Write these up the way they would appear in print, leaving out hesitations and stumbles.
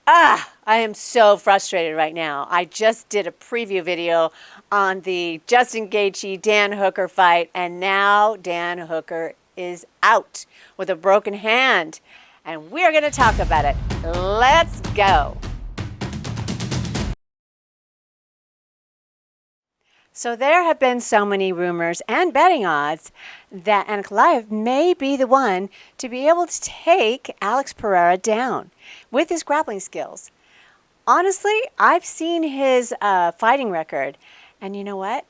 I am so frustrated right now. I just did a preview video on the Justin Gaethje Dan Hooker fight, and now Dan Hooker is out with a broken hand. And we're going to talk about it. Let's go. So there have been so many rumors and betting odds that Ankalaev may be the one to be able to take Alex Pereira down with his grappling skills. Honestly, I've seen his fighting record, and you know what?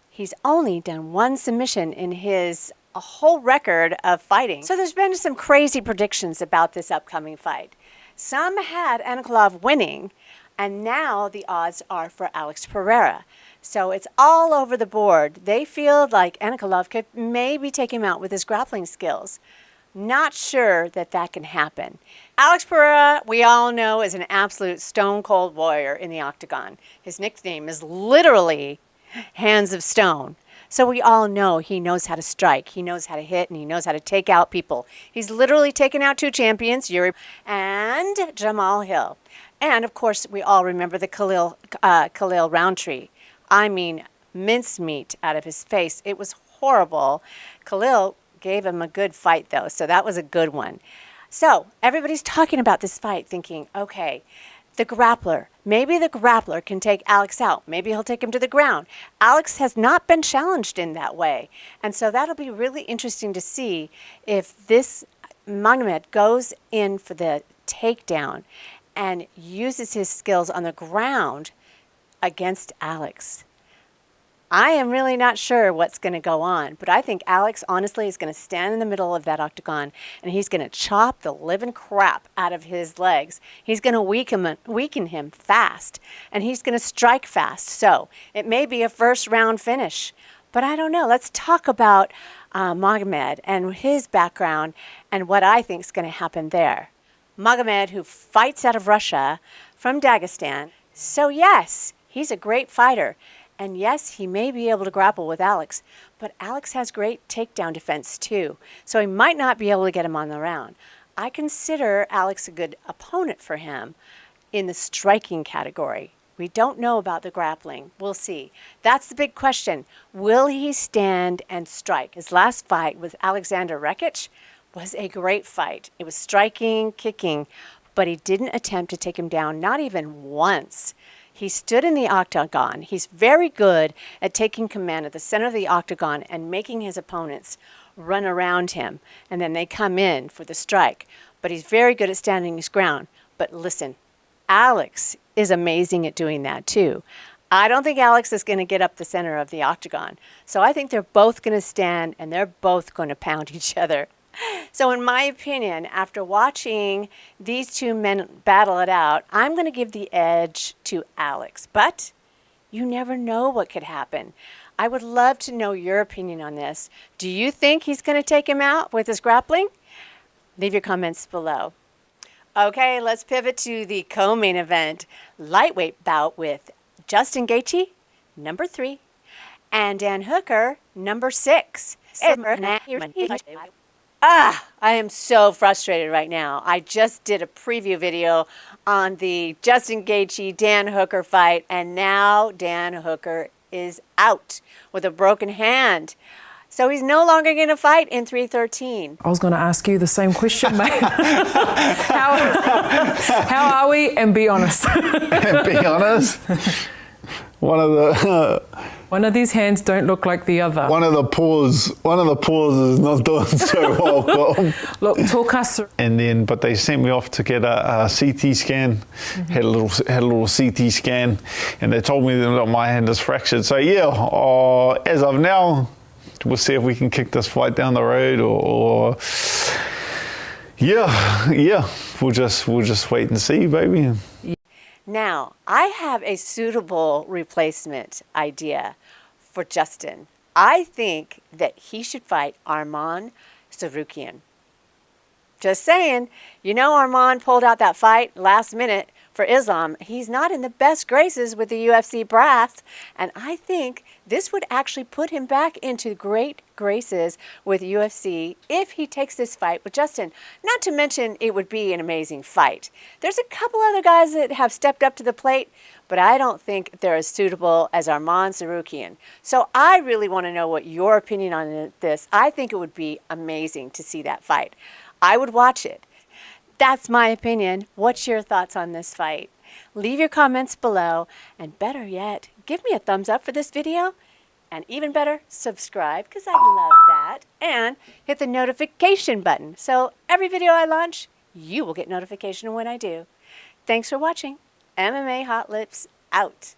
He's only done one submission in his whole record of fighting. So there's been some crazy predictions about this upcoming fight. Some had Ankalaev winning, and now the odds are for Alex Pereira. So it's all over the board. They feel like Ankalaev could maybe take him out with his grappling skills. Not sure that that can happen. Alex Pereira, we all know, is an absolute stone-cold warrior in the octagon. His nickname is literally Hands of Stone. So we all know he knows how to strike, he knows how to hit, and he knows how to take out people. He's literally taken out two champions, Yuri and Jamal Hill. And, of course, we all remember the Khalil Roundtree. I mean, mincemeat out of his face. It was horrible. Khalil gave him a good fight, though, so that was a good one. So everybody's talking about this fight, thinking, okay, the grappler. Maybe the grappler can take Alex out. Maybe he'll take him to the ground. Alex has not been challenged in that way. And so that'll be really interesting to see if this Magomed goes in for the takedown and uses his skills on the ground against Alex. I am really not sure what's going to go on, but I think Alex, honestly, is going to stand in the middle of that octagon, and he's going to chop the living crap out of his legs. He's going to weaken him fast, and he's going to strike fast. So it may be a first-round finish, but I don't know. Let's talk about Magomed and his background and what I think is going to happen there. Magomed, who fights out of Russia from Dagestan. So yes, he's a great fighter. And yes, he may be able to grapple with Alex, but Alex has great takedown defense too. So he might not be able to get him on the round. I consider Alex a good opponent for him in the striking category. We don't know about the grappling. We'll see. That's the big question. Will he stand and strike? His last fight with Alexander Rekic was a great fight. It was striking, kicking, but he didn't attempt to take him down, not even once. He stood in the octagon. He's very good at taking command at the center of the octagon and making his opponents run around him, and then they come in for the strike. But he's very good at standing his ground. But listen, Alex is amazing at doing that too. I don't think Alex is going to get up the center of the octagon. So I think they're both going to stand, and they're both going to pound each other. So in my opinion, after watching these two men battle it out, I'm going to give the edge to Alex. But you never know what could happen. I would love to know your opinion on this. Do you think he's going to take him out with his grappling? Leave your comments below. Okay, let's pivot to the co-main event. Lightweight bout with Justin Gaethje, number 3, and Dan Hooker, number 6. I am so frustrated right now. I just did a preview video on the Justin Gaethje Dan Hooker fight, and now Dan Hooker is out with a broken hand. So he's no longer going to fight in 313. I was going to ask you the same question, mate. How are we? And be honest. And be honest. One of these hands don't look like the other. One of the paws is not doing so well. Look, talk us through. But they sent me off to get a CT scan. Had a little CT scan, and they told me that my hand is fractured. So yeah, as of now, we'll see if we can kick this fight down the road, or yeah, we'll just wait and see, baby. Now, I have a suitable replacement idea for Justin. I think that he should fight Arman Tsarukyan. Just saying. You know, Arman pulled out that fight last minute for Islam. He's not in the best graces with the UFC brass, and I think this would actually put him back into great graces with UFC if he takes this fight with Justin. Not to mention, it would be an amazing fight. There's a couple other guys that have stepped up to the plate, but I don't think they're as suitable as Arman Tsarukyan. So I really want to know what your opinion on this. I think it would be amazing to see that fight. I would watch it. That's my opinion. What's your thoughts on this fight? Leave your comments below, and better yet, give me a thumbs up for this video, and even better, subscribe, because I love that, and hit the notification button, so every video I launch, you will get notification when I do. Thanks for watching. MMA Hot Lips out.